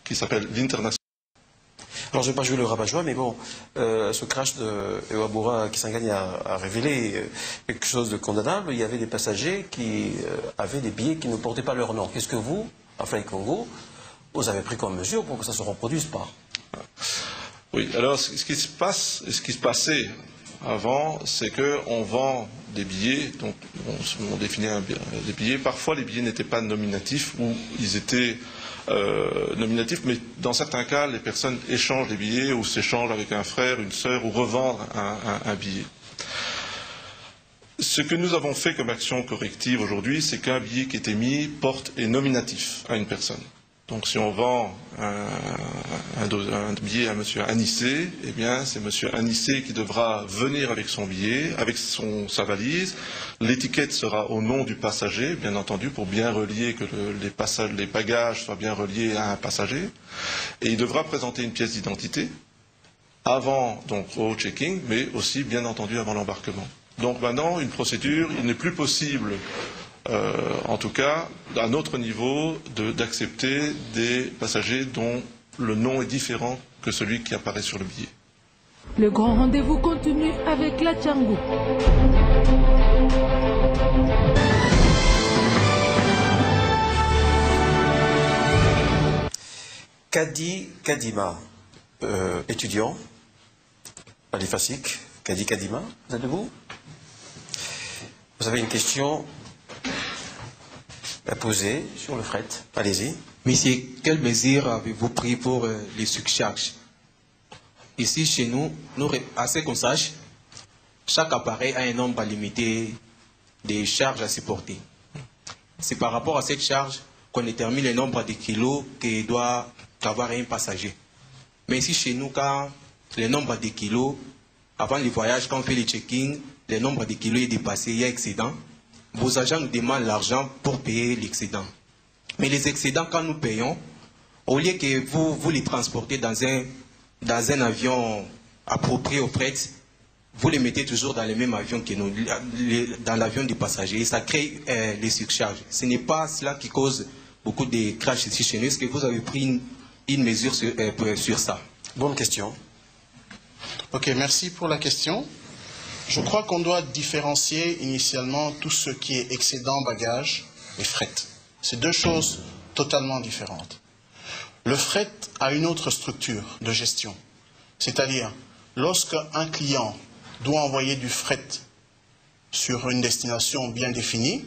qui s'appelle l'International. Alors je ne vais pas jouer le rabat-joie, mais bon, ce crash de Ewabura Kisangani a révélé quelque chose de condamnable. Il y avait des passagers qui avaient des billets qui ne portaient pas leur nom. Qu'est-ce que vous, à Fly Congo, vous avez pris comme mesure pour que ça ne se reproduise pas? Oui, alors ce qui se passe, ce qui se passait avant, c'est qu'on vend des billets, donc on définit des billets. Parfois, les billets n'étaient pas nominatifs ou ils étaient nominatifs, mais dans certains cas, les personnes échangent des billets ou s'échangent avec un frère, une sœur ou revendent un billet. Ce que nous avons fait comme action corrective aujourd'hui, c'est qu'un billet qui est émis est nominatif à une personne. Donc si on vend un billet à M. Anissé, eh bien c'est M. Anissé qui devra venir avec son billet, avec sa valise. L'étiquette sera au nom du passager, bien entendu, pour bien relier que les bagages soient bien reliés à un passager. Et il devra présenter une pièce d'identité avant, donc au checking, mais aussi, bien entendu, avant l'embarquement. Donc maintenant, une procédure, il n'est plus possible, en tout cas, à notre niveau, d'accepter des passagers dont le nom est différent que celui qui apparaît sur le billet. Le grand rendez-vous continue avec la Tchangou. Kadi Kadima, étudiant à l'IFASIC. Kadi Kadima, vous êtes debout? Vous avez une question à poser sur le fret. Allez-y. Monsieur, quelles mesures avez-vous pris pour les surcharges? Ici, chez nous, à ce qu'on sache, chaque appareil a un nombre limité de charges à supporter. C'est par rapport à cette charge qu'on détermine le nombre de kilos que doit avoir un passager. Mais ici, chez nous, quand le nombre de kilos, avant le voyage, quand on fait le checking, le nombre de kilos est dépassé, il y a excédent. Vos agents nous demandent l'argent pour payer l'excédent. Mais les excédents, quand nous payons, au lieu que vous les transportez dans un avion approprié au fret, vous les mettez toujours dans le même avion que nous, dans l'avion du passager. Et ça crée les surcharges. Ce n'est pas cela qui cause beaucoup de crashs ici chez nous. Est-ce que vous avez pris une mesure sur ça? Bonne question. Ok, merci pour la question. Je crois qu'on doit différencier initialement tout ce qui est excédent, bagage et fret. C'est deux choses totalement différentes. Le fret a une autre structure de gestion. C'est-à-dire, lorsqu'un client doit envoyer du fret sur une destination bien définie,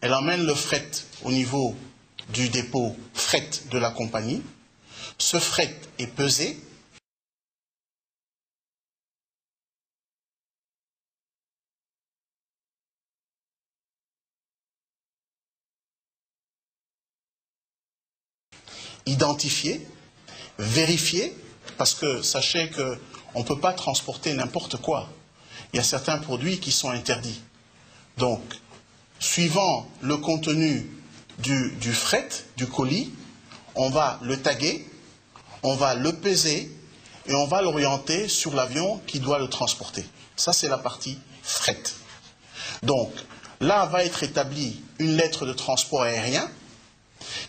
elle emmène le fret au niveau du dépôt fret de la compagnie. Ce fret est pesé. Identifié, vérifié, parce que sachez qu'on ne peut pas transporter n'importe quoi. Il y a certains produits qui sont interdits. Donc, suivant le contenu du fret, du colis, on va le taguer, on va le peser et on va l'orienter sur l'avion qui doit le transporter. Ça, c'est la partie fret. Donc, là va être établie une lettre de transport aérien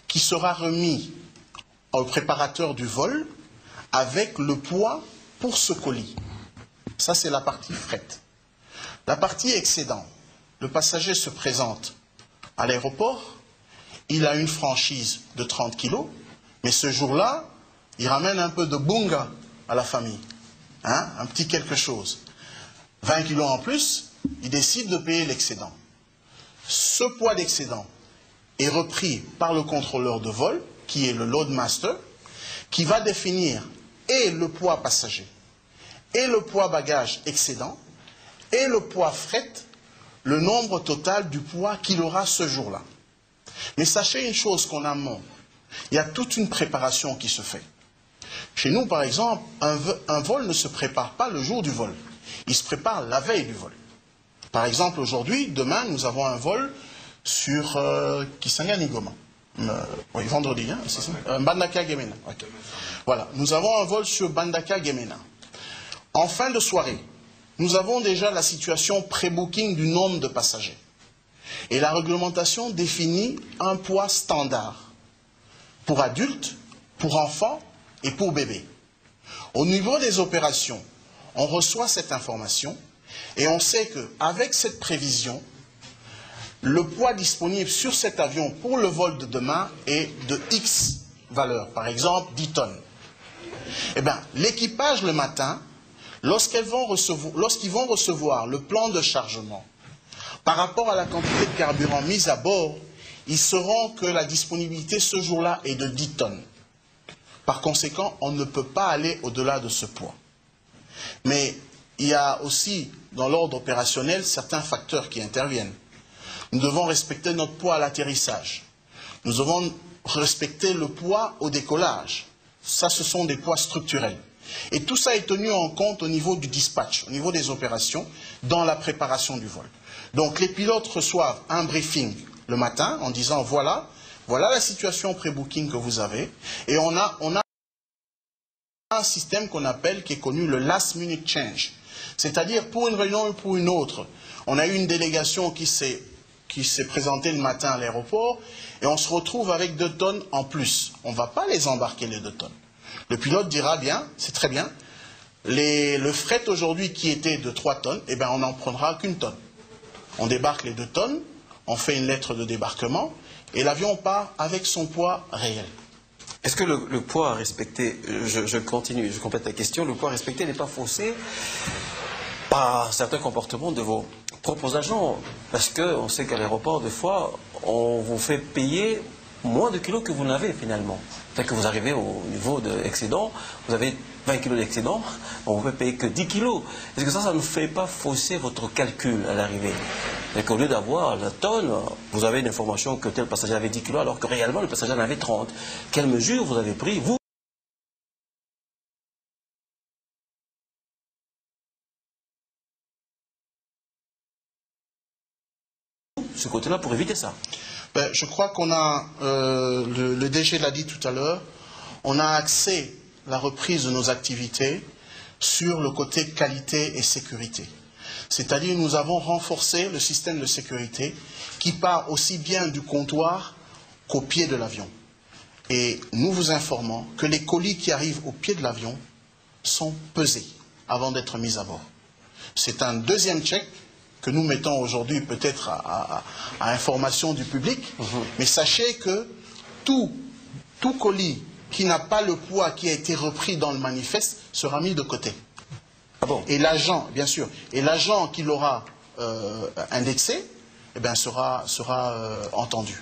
qui sera remise au préparateur du vol avec le poids pour ce colis. Ça, c'est la partie fret. La partie excédent. Le passager se présente à l'aéroport, il a une franchise de 30 kilos, mais ce jour-là, il ramène un peu de bunga à la famille. Hein, un petit quelque chose. 20 kilos en plus, il décide de payer l'excédent. Ce poids d'excédent est repris par le contrôleur de vol, qui est le loadmaster, qui va définir et le poids passager, et le poids bagage excédent, et le poids fret, le nombre total du poids qu'il aura ce jour-là. Mais sachez une chose qu'en amont, il y a toute une préparation qui se fait. Chez nous, par exemple, un vol ne se prépare pas le jour du vol. Il se prépare la veille du vol. Par exemple, aujourd'hui, demain, nous avons un vol sur Kisangani Goma. Oui, vendredi, hein, c'est ça. Bandaka Gemena. Okay. Voilà, nous avons un vol sur Bandaka Gemena. En fin de soirée, nous avons déjà la situation pré-booking du nombre de passagers. Et la réglementation définit un poids standard pour adultes pour enfants et pour bébés. Au niveau des opérations, on reçoit cette information et on sait qu'avec cette prévision, le poids disponible sur cet avion pour le vol de demain est de X valeur, par exemple 10 tonnes. Eh bien, l'équipage le matin, lorsqu'ils vont recevoir le plan de chargement, par rapport à la quantité de carburant mise à bord, ils sauront que la disponibilité ce jour-là est de 10 tonnes. Par conséquent, on ne peut pas aller au-delà de ce poids. Mais il y a aussi, dans l'ordre opérationnel, certains facteurs qui interviennent. Nous devons respecter notre poids à l'atterrissage. Nous devons respecter le poids au décollage. Ça, ce sont des poids structurels. Et tout ça est tenu en compte au niveau du dispatch, au niveau des opérations, dans la préparation du vol. Donc les pilotes reçoivent un briefing le matin en disant voilà la situation pré-booking que vous avez. Et on a un système qu'on appelle, qui est connu, le last minute change. C'est-à-dire, pour une réunion ou pour une autre, on a eu une délégation qui s'est présentée le matin à l'aéroport et on se retrouve avec 2 tonnes en plus. On ne va pas les embarquer, les 2 tonnes. Le pilote dira bien, c'est très bien, le fret aujourd'hui qui était de 3 tonnes, eh bien on n'en prendra qu'une tonne. On débarque les 2 tonnes, on fait une lettre de débarquement et l'avion part avec son poids réel. Est-ce que le poids respecté, je continue, je complète la question, le poids respecté n'est pas faussé par certains comportements de vos propres agents? Parce qu'on sait qu'à l'aéroport, des fois, on vous fait payer moins de kilos que vous n'avez finalement. C'est-à-dire que vous arrivez au niveau d'excédent, vous avez 20 kilos d'excédent, on ne vous fait payer que 10 kilos. Est-ce que ça ne fait pas fausser votre calcul à l'arrivée? C'est qu'au lieu d'avoir la tonne, vous avez une information que tel passager avait 10 kilos, alors que réellement le passager en avait 30. Quelle mesure vous avez pris, vous, ce côté-là, pour éviter ça? Je crois qu'on a, le DG l'a dit tout à l'heure, on a axé la reprise de nos activités sur le côté qualité et sécurité. C'est-à-dire nous avons renforcé le système de sécurité qui part aussi bien du comptoir qu'au pied de l'avion. Et nous vous informons que les colis qui arrivent au pied de l'avion sont pesés avant d'être mis à bord. C'est un deuxième check que nous mettons aujourd'hui peut-être à information du public, mais sachez que tout colis qui n'a pas le poids qui a été repris dans le manifeste sera mis de côté. Ah bon? Et l'agent, bien sûr, et l'agent qui l'aura indexé, eh bien, sera entendu.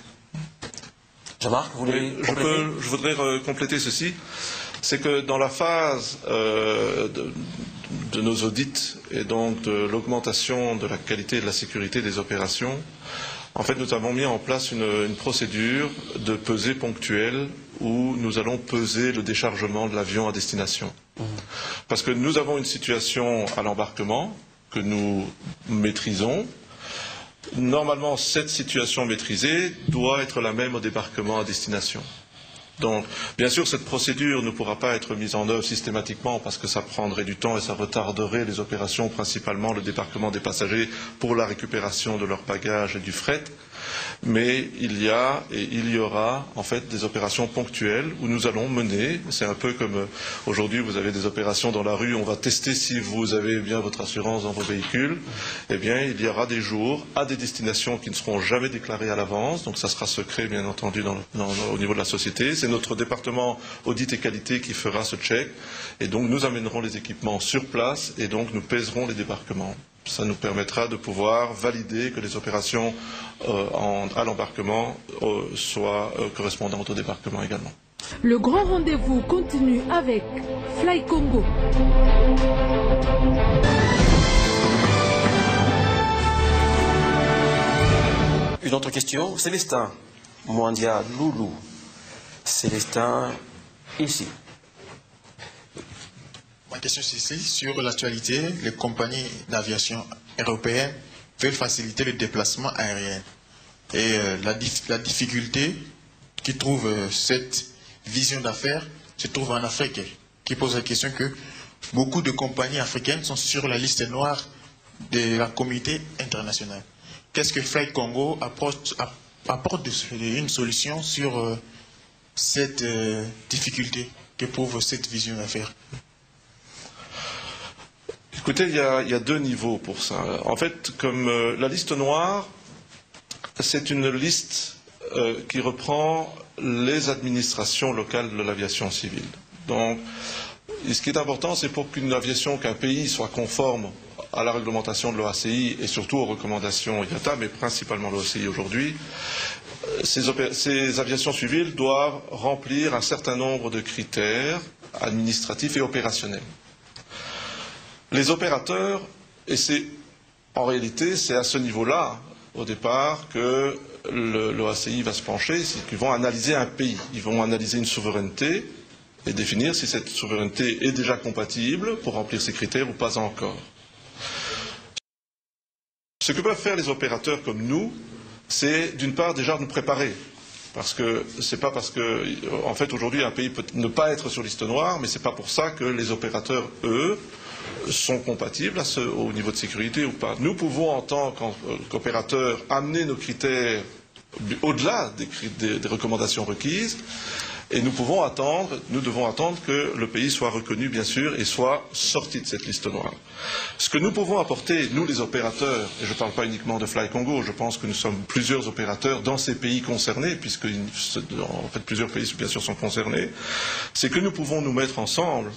Jean-Marc, vous voulez compléter? Je voudrais compléter ceci. C'est que dans la phase de nos audits et donc de l'augmentation de la qualité et de la sécurité des opérations, en fait, nous avons mis en place une procédure de pesée ponctuelle où nous allons peser le déchargement de l'avion à destination. Parce que nous avons une situation à l'embarquement que nous maîtrisons. Normalement, cette situation maîtrisée doit être la même au débarquement à destination. Donc, bien sûr, cette procédure ne pourra pas être mise en œuvre systématiquement parce que ça prendrait du temps et ça retarderait les opérations, principalement le débarquement des passagers pour la récupération de leurs bagages et du fret. Mais il y a et il y aura en fait des opérations ponctuelles où nous allons mener, c'est un peu comme aujourd'hui vous avez des opérations dans la rue, on va tester si vous avez bien votre assurance dans vos véhicules, eh bien il y aura des jours à des destinations qui ne seront jamais déclarées à l'avance, donc ça sera secret bien entendu au niveau de la société, c'est notre département audit et qualité qui fera ce check et donc nous amènerons les équipements sur place et donc nous pèserons les débarquements. Ça nous permettra de pouvoir valider que les opérations à l'embarquement soient correspondantes au débarquement également. Le grand rendez-vous continue avec Fly Congo. Une autre question, Célestin Mwandia Loulou. Célestin, ici. Ma question c'est ici, sur l'actualité, les compagnies d'aviation européennes veulent faciliter le déplacement aérien. Et la difficulté qui trouve cette vision d'affaires se trouve en Afrique, qui pose la question que beaucoup de compagnies africaines sont sur la liste noire de la communauté internationale. Qu'est-ce que Fly Congo apporte une solution sur cette difficulté qu'éprouve cette vision d'affaires? Écoutez, il y a deux niveaux pour ça. En fait, comme la liste noire, c'est une liste qui reprend les administrations locales de l'aviation civile. Donc, ce qui est important, c'est pour qu'un pays soit conforme à la réglementation de l'OACI et surtout aux recommandations IATA, mais principalement l'OACI aujourd'hui, ces aviations civiles doivent remplir un certain nombre de critères administratifs et opérationnels. Les opérateurs, et en réalité, c'est à ce niveau-là, au départ, que l'OACI va se pencher, c'est qu'ils vont analyser un pays, ils vont analyser une souveraineté et définir si cette souveraineté est déjà compatible pour remplir ces critères ou pas encore. Ce que peuvent faire les opérateurs comme nous, c'est d'une part déjà nous préparer. Parce que c'est pas parce que, en fait, aujourd'hui, un pays peut ne pas être sur liste noire, mais c'est pas pour ça que les opérateurs, eux, sont compatibles au niveau de sécurité ou pas. Nous pouvons, en tant qu'opérateurs, amener nos critères au-delà des recommandations requises, et nous devons attendre que le pays soit reconnu, bien sûr, et soit sorti de cette liste noire. Ce que nous pouvons apporter, nous les opérateurs, et je ne parle pas uniquement de Fly Congo, je pense que nous sommes plusieurs opérateurs dans ces pays concernés, puisque en fait plusieurs pays bien sûr sont concernés, c'est que nous pouvons nous mettre ensemble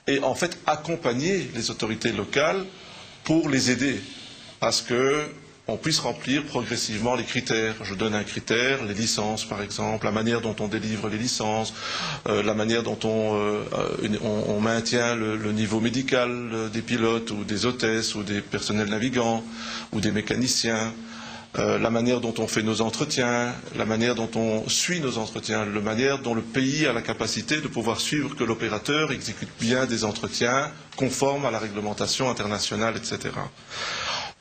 et en fait accompagner les autorités locales pour les aider à ce qu'on puisse remplir progressivement les critères. Je donne un critère, les licences par exemple, la manière dont on délivre les licences, la manière dont on maintient le niveau médical des pilotes ou des hôtesses ou des personnels navigants ou des mécaniciens, la manière dont on fait nos entretiens, la manière dont on suit nos entretiens, la manière dont le pays a la capacité de pouvoir suivre que l'opérateur exécute bien des entretiens conformes à la réglementation internationale, etc.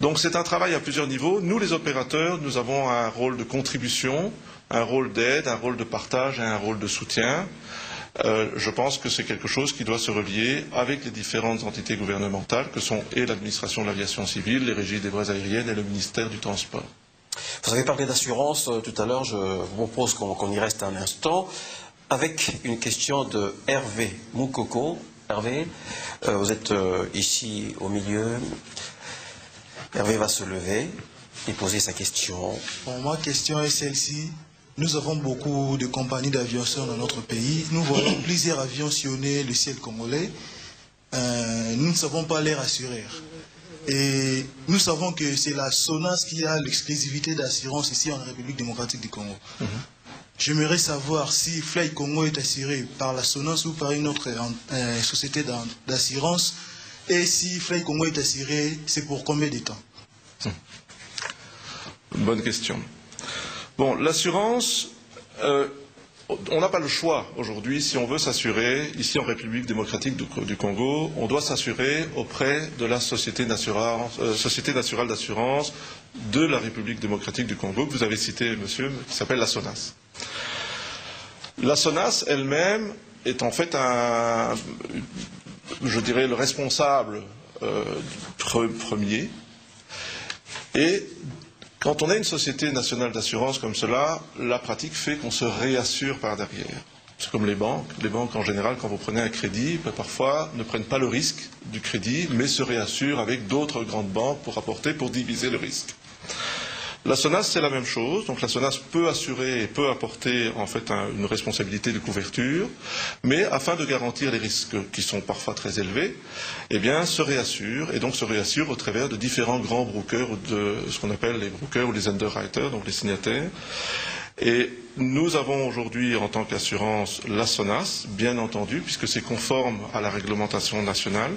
Donc c'est un travail à plusieurs niveaux. Nous, les opérateurs, nous avons un rôle de contribution, un rôle d'aide, un rôle de partage et un rôle de soutien. Je pense que c'est quelque chose qui doit se relier avec les différentes entités gouvernementales que sont et l'administration de l'aviation civile, les régies des voies aériennes et le ministère du Transport. Vous avez parlé d'assurance tout à l'heure, je vous propose qu'on y reste un instant avec une question de Hervé Moukoko. Hervé, vous êtes ici au milieu. Hervé va se lever et poser sa question. Bon, ma question est celle-ci. Nous avons beaucoup de compagnies d'aviation dans notre pays. Nous voyons plusieurs avions sillonner le ciel congolais. Nous ne savons pas les rassurer. Et nous savons que c'est la SONAS qui a l'exclusivité d'assurance ici en République démocratique du Congo. J'aimerais savoir si Fly Congo est assuré par la SONAS ou par une autre société d'assurance. Et si Fly Congo est assuré, c'est pour combien de temps? Bonne question. Bon, l'assurance, on n'a pas le choix aujourd'hui. Si on veut s'assurer, ici en République démocratique du Congo, on doit s'assurer auprès de la Société nationale d'assurance de la République démocratique du Congo, que vous avez cité, monsieur, qui s'appelle la SONAS. La SONAS elle-même est en fait je dirais, le responsable premier. Et quand on a une société nationale d'assurance comme cela, la pratique fait qu'on se réassure par derrière. C'est comme les banques. Les banques, en général, quand vous prenez un crédit, parfois ne prennent pas le risque du crédit, mais se réassurent avec d'autres grandes banques pour diviser le risque. La SONAS, c'est la même chose. Donc la SONAS peut assurer et peut apporter en fait une responsabilité de couverture, mais afin de garantir les risques qui sont parfois très élevés, eh bien se réassure au travers de différents grands brokers ou de ce qu'on appelle les brokers ou les underwriters, donc les signataires. Et nous avons aujourd'hui en tant qu'assurance la SONAS, bien entendu, puisque c'est conforme à la réglementation nationale.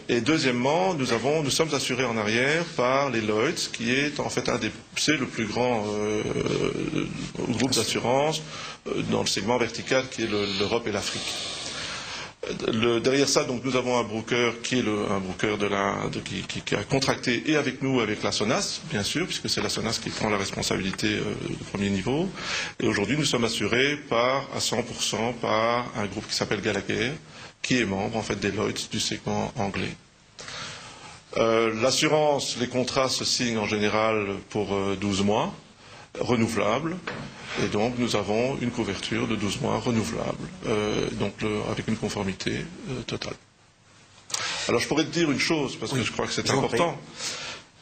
Et deuxièmement, nous sommes assurés en arrière par les Lloyds, qui est en fait c'est le plus grand groupe d'assurance dans le segment vertical qui est l'Europe et l'Afrique. Derrière ça, donc, nous avons un broker qui est un broker qui a contracté et avec nous, avec la SONAS, bien sûr, puisque c'est la SONAS qui prend la responsabilité de premier niveau. Et aujourd'hui, nous sommes assurés à 100% par un groupe qui s'appelle Gallagher, qui est membre en fait des Lloyds du segment anglais. L'assurance, les contrats se signent en général pour 12 mois, renouvelables. Et donc nous avons une couverture de 12 mois renouvelable, avec une conformité totale. Alors je pourrais te dire une chose, parce que je crois que c'est important.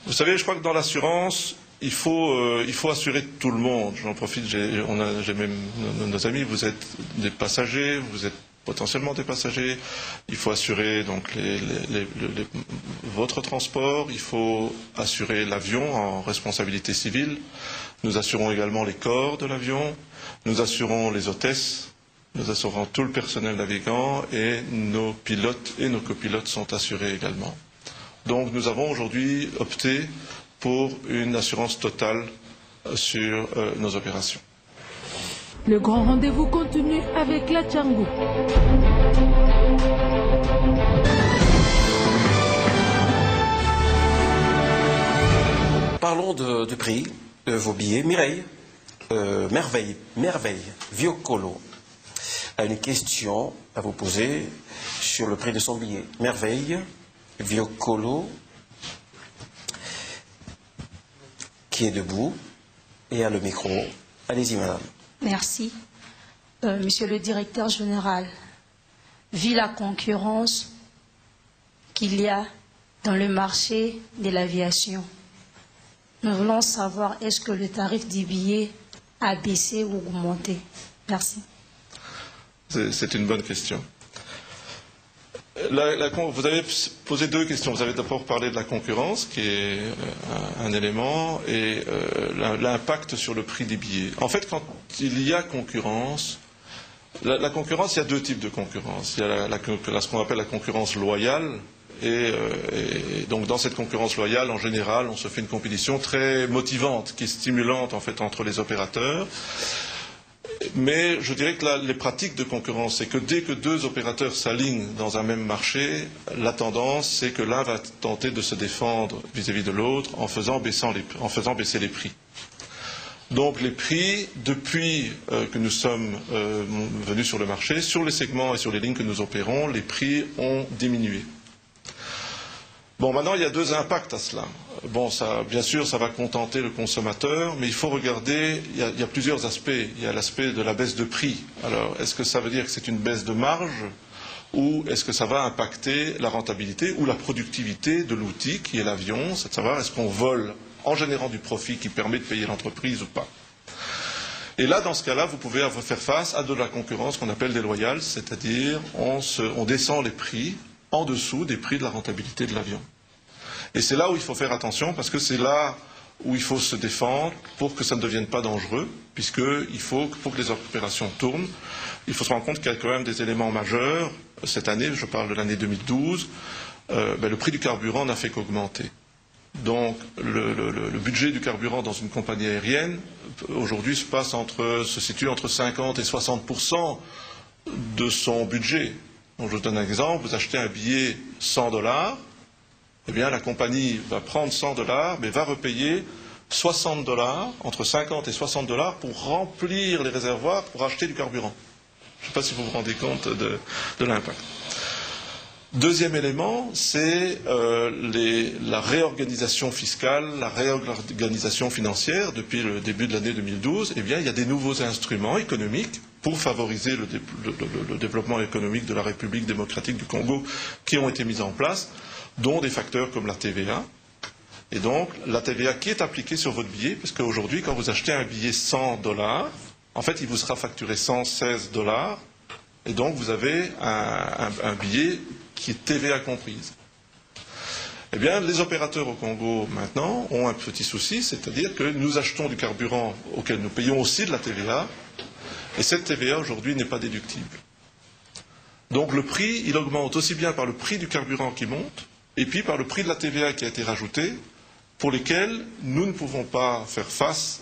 Vous savez, je crois que dans l'assurance, il faut assurer tout le monde. J'en profite, j'ai même nos amis, vous êtes des passagers, vous êtes potentiellement des passagers. Il faut assurer donc votre transport, il faut assurer l'avion en responsabilité civile. Nous assurons également les corps de l'avion, nous assurons les hôtesses, nous assurons tout le personnel navigant et nos pilotes et nos copilotes sont assurés également. Donc nous avons aujourd'hui opté pour une assurance totale sur nos opérations. Le grand rendez-vous continue avec la Tchangou. Parlons du prix de vos billets. Mireille, Merveille, Viocolo a une question à vous poser sur le prix de son billet. Merveille, Viocolo, qui est debout et a le micro. Allez-y, madame. Merci. Monsieur le directeur général, vu la concurrence qu'il y a dans le marché de l'aviation, nous voulons savoir est-ce que le tarif du billet a baissé ou augmenté? Merci. C'est une bonne question. Vous avez posé deux questions. Vous avez d'abord parlé de la concurrence, qui est un élément, et l'impact sur le prix des billets. En fait, quand il y a concurrence, la concurrence, il y a deux types de concurrence. Il y a ce qu'on appelle la concurrence loyale, et donc dans cette concurrence loyale, en général, on se fait une compétition très motivante, qui est stimulante en fait entre les opérateurs. Mais je dirais que les pratiques de concurrence, c'est que dès que deux opérateurs s'alignent dans un même marché, la tendance, c'est que l'un va tenter de se défendre vis-à-vis de l'autre en faisant baisser les prix. Donc les prix, depuis que nous sommes venus sur le marché, sur les segments et sur les lignes que nous opérons, les prix ont diminué. Bon, maintenant, il y a deux impacts à cela. Bon, bien sûr, ça va contenter le consommateur, mais il faut regarder, il y a plusieurs aspects. Il y a l'aspect de la baisse de prix. Alors, est-ce que ça veut dire que c'est une baisse de marge ou est-ce que ça va impacter la rentabilité ou la productivité de l'outil qui est l'avion? C'est de savoir est-ce qu'on vole en générant du profit qui permet de payer l'entreprise ou pas. Et là, dans ce cas-là, vous pouvez faire face à de la concurrence qu'on appelle déloyale, c'est-à-dire on descend les prix en dessous des prix de la rentabilité de l'avion. Et c'est là où il faut faire attention, parce que c'est là où il faut se défendre pour que ça ne devienne pas dangereux, puisqu'il faut, pour que les opérations tournent, il faut se rendre compte qu'il y a quand même des éléments majeurs. Cette année, je parle de l'année 2012, le prix du carburant n'a fait qu'augmenter. Donc le budget du carburant dans une compagnie aérienne, aujourd'hui, se situe entre 50 et 60% de son budget. Donc, je vous donne un exemple, vous achetez un billet $100, eh bien la compagnie va prendre $100, mais va repayer $60, entre 50 et $60 pour remplir les réservoirs pour acheter du carburant. Je ne sais pas si vous vous rendez compte de l'impact. Deuxième élément, c'est la réorganisation fiscale, la réorganisation financière. Depuis le début de l'année 2012, eh bien, il y a des nouveaux instruments économiques pour favoriser le développement économique de la République démocratique du Congo qui ont été mis en place, dont des facteurs comme la TVA. Et donc, la TVA qui est appliquée sur votre billet, parce qu'aujourd'hui, quand vous achetez un billet $100, en fait, il vous sera facturé $116, et donc vous avez un billet qui est TVA comprise. Eh bien, les opérateurs au Congo, maintenant, ont un petit souci, c'est-à-dire que nous achetons du carburant auquel nous payons aussi de la TVA, et cette TVA, aujourd'hui, n'est pas déductible. Donc le prix, il augmente aussi bien par le prix du carburant qui monte, et puis par le prix de la TVA qui a été rajouté, pour lesquels nous ne pouvons pas faire face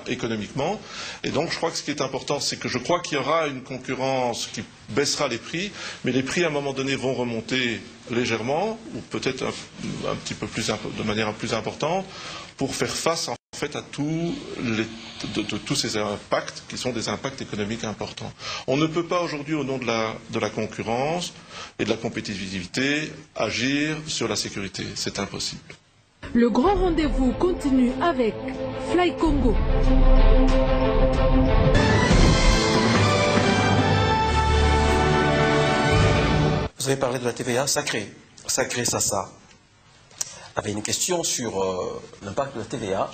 économiquement. Et donc je crois que ce qui est important, c'est que je crois qu'il y aura une concurrence qui baissera les prix, mais les prix à un moment donné vont remonter légèrement, ou peut-être un petit peu plus, de manière plus importante, pour faire face en fait à tous ces impacts qui sont des impacts économiques importants. On ne peut pas aujourd'hui, au nom de la concurrence et de la compétitivité, agir sur la sécurité. C'est impossible. Le grand rendez-vous continue avec Fly Congo. Vous avez parlé de la TVA sacrée. Sacré Sassa avait une question sur l'impact de la TVA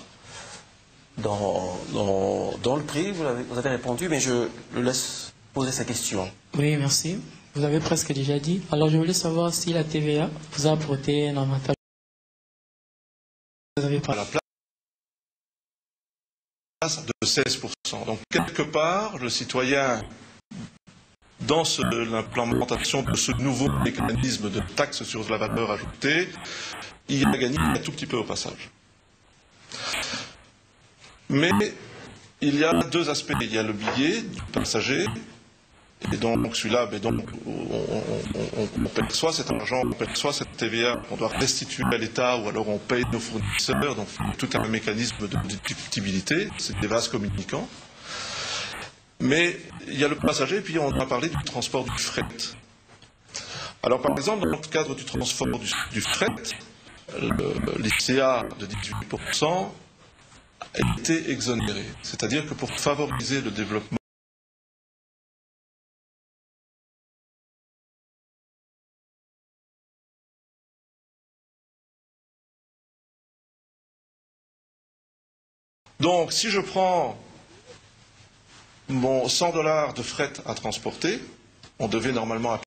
dans le prix. Vous avez répondu, mais je le laisse poser sa question. Oui, merci. Vous avez presque déjà dit. Alors, je voulais savoir si la TVA vous a apporté un avantage. Vous avez À la place de 16%. Donc, quelque part, le citoyen, dans l'implémentation de ce nouveau mécanisme de taxe sur la valeur ajoutée, il a gagné un tout petit peu au passage. Mais il y a deux aspects. Il y a le billet du passager, et donc celui-là, on perçoit cet argent, on perçoit cette TVA qu'on doit restituer à l'État, ou alors on paye nos fournisseurs, donc tout un mécanisme de déductibilité, c'est des vases communicants. Mais il y a le passager, puis on a parlé du transport du fret. Alors par exemple, dans le cadre du transport du fret, l'ICA de 18% a été exonéré. C'est-à-dire que pour favoriser le développement donc, si je prends mon 100 $ de fret à transporter, on devait normalement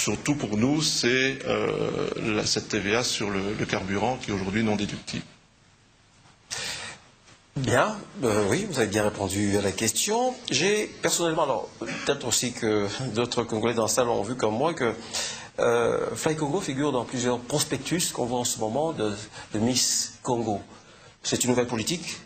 surtout pour nous, c'est cette TVA sur le carburant qui est aujourd'hui non déductible. Bien, oui, vous avez bien répondu à la question. J'ai personnellement, alors peut-être aussi que d'autres Congolais dans la salle ont vu comme moi que Fly Congo figure dans plusieurs prospectus qu'on voit en ce moment de Miss Congo. C'est une nouvelle politique?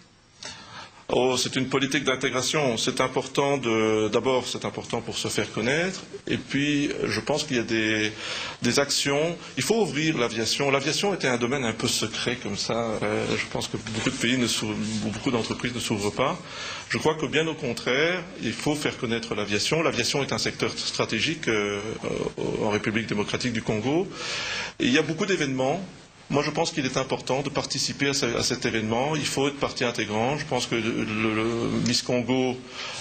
Oh, c'est une politique d'intégration. C'est important d'abord, c'est important pour se faire connaître. Et puis, je pense qu'il y a des actions. Il faut ouvrir l'aviation. L'aviation était un domaine un peu secret comme ça. Je pense que beaucoup de pays, beaucoup d'entreprises ne s'ouvrent pas. Je crois que bien au contraire, il faut faire connaître l'aviation. L'aviation est un secteur stratégique en République démocratique du Congo. Et il y a beaucoup d'événements. Moi, je pense qu'il est important de participer à cet événement. Il faut être partie intégrante. Je pense que le Miss Congo,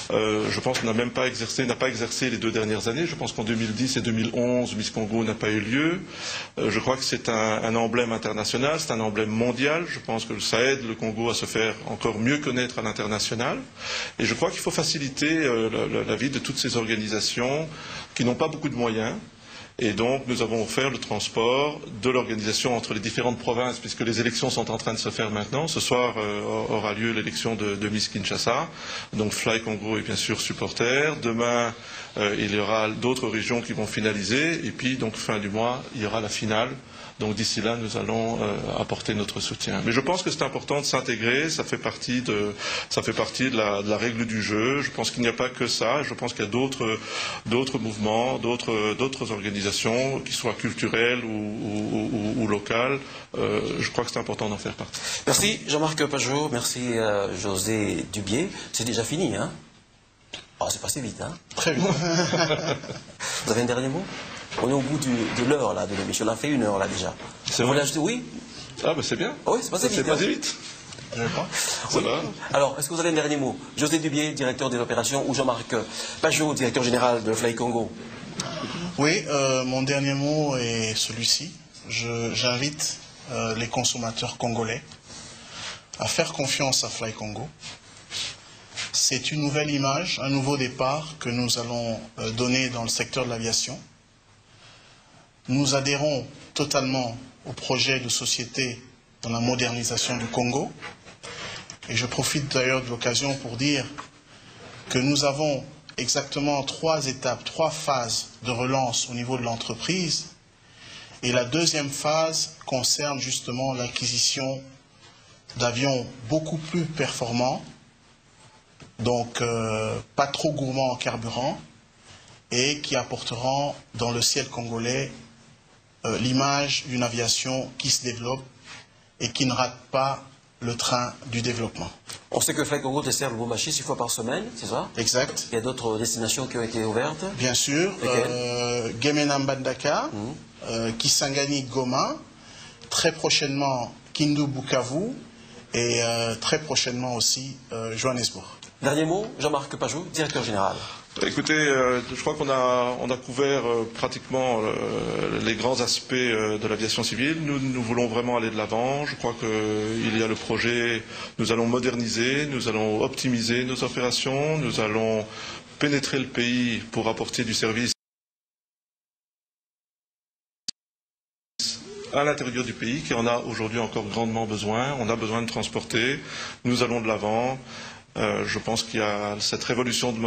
je pense, n'a pas exercé les 2 dernières années. Je pense qu'en 2010 et 2011, Miss Congo n'a pas eu lieu. Je crois que c'est un emblème international, c'est un emblème mondial. Je pense que ça aide le Congo à se faire encore mieux connaître à l'international. Et je crois qu'il faut faciliter la vie de toutes ces organisations qui n'ont pas beaucoup de moyens. Et donc, nous avons offert le transport de l'organisation entre les différentes provinces, puisque les élections sont en train de se faire maintenant. Ce soir aura lieu l'élection de Miss Kinshasa. Donc, Fly Congo est bien sûr supporter. Demain, il y aura d'autres régions qui vont finaliser. Et puis, donc, fin du mois, il y aura la finale. Donc, d'ici là, nous allons apporter notre soutien. Mais je pense que c'est important de s'intégrer. Ça fait partie de la règle du jeu. Je pense qu'il n'y a pas que ça. Je pense qu'il y a d'autres mouvements, d'autres organisations, qui soient culturelles ou locales. Je crois que c'est important d'en faire partie. Merci Jean-Marc Pajot, merci José Dubié. C'est déjà fini, hein? Oh, c'est passé vite, hein? Très vite. Vous avez un dernier mot? On est au bout de l'heure, là, de l'émission. On a fait 1 heure, là, déjà. C'est Vous vrai. voulez ajouter? Oui? Ah, ben c'est bien. Oui, c'est passé vite. C'est passé vite. Je crois. Ça va. Alors, est-ce que vous avez un dernier mot? José Dubié, directeur des opérations, ou Jean-Marc Pajot, directeur général de Fly Congo? Oui, mon dernier mot est celui-ci. J'invite les consommateurs congolais à faire confiance à Fly Congo. C'est une nouvelle image, un nouveau départ que nous allons donner dans le secteur de l'aviation. Nous adhérons totalement au projet de société dans la modernisation du Congo. Et je profite d'ailleurs de l'occasion pour dire que nous avons exactement 3 étapes, 3 phases de relance au niveau de l'entreprise. Et la deuxième phase concerne justement l'acquisition d'avions beaucoup plus performants, donc pas trop gourmands en carburant, et qui apporteront dans le ciel congolais l'image d'une aviation qui se développe et qui ne rate pas le train du développement. On sait que Fly Congo dessert le Lubumbashi 6 fois par semaine, c'est ça? Exact. Il y a d'autres destinations qui ont été ouvertes? Bien sûr. Gemena Mbandaka, Kisangani Goma, très prochainement Kindu Bukavu et très prochainement aussi Johannesburg. Dernier mot, Jean-Marc Pajot, directeur général. Écoutez, je crois qu'on a couvert pratiquement les grands aspects de l'aviation civile. Nous voulons vraiment aller de l'avant. Je crois qu'il y a le projet, nous allons moderniser, nous allons optimiser nos opérations, nous allons pénétrer le pays pour apporter du service à l'intérieur du pays, qui en a aujourd'hui encore grandement besoin. On a besoin de transporter. Nous allons de l'avant. Je pense qu'il y a cette révolution de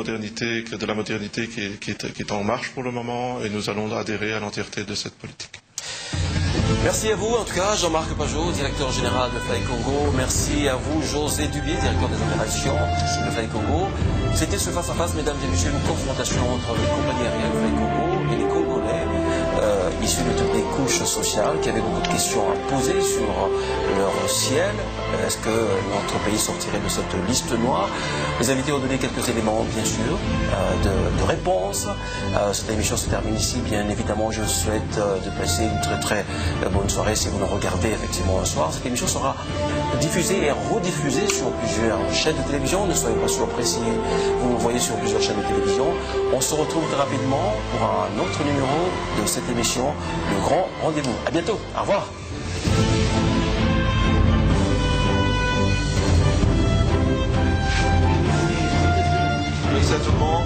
la modernité qui est en marche pour le moment, et nous allons adhérer à l'entièreté de cette politique. Merci à vous, en tout cas, Jean-Marc Pajot, directeur général de Fly Congo. Merci à vous, José Dubié, directeur des opérations de Fly Congo. C'était ce face-à-face, mesdames et messieurs, une confrontation entre les compagnies aériennes Fly Congo et les Congolais, issus de toutes les couches sociales, qui avaient beaucoup de questions à poser sur leur ciel. Est-ce que notre pays sortirait de cette liste noire? Les invités ont donné quelques éléments, bien sûr, de réponse. Cette émission se termine ici. Bien évidemment, je souhaite de passer une très très bonne soirée si vous nous regardez effectivement un soir. Cette émission sera diffusée et rediffusée sur plusieurs chaînes de télévision. Ne soyez pas surpris si vous nous voyez sur plusieurs chaînes de télévision. On se retrouve très rapidement pour un autre numéro de cette émission, Le Grand Rendez-vous. À bientôt. Au revoir. Merci à tout le monde.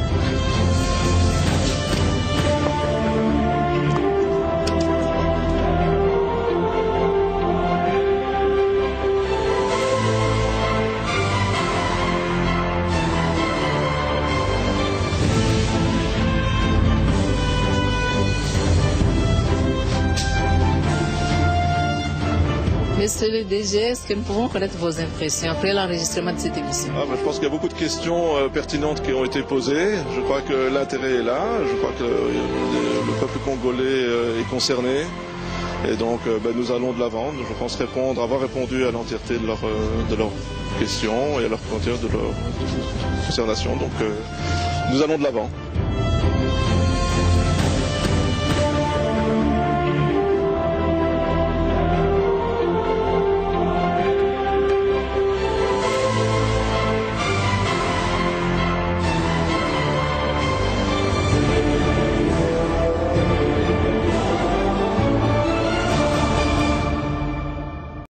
Monsieur le DG, est-ce que nous pouvons connaître vos impressions après l'enregistrement de cette émission? Je pense qu'il y a beaucoup de questions pertinentes qui ont été posées. Je crois que l'intérêt est là. Je crois que le peuple congolais est concerné. Et donc, nous allons de l'avant. Je pense avoir répondu à l'entièreté de leurs questions et à leur concernations. Donc, nous allons de l'avant.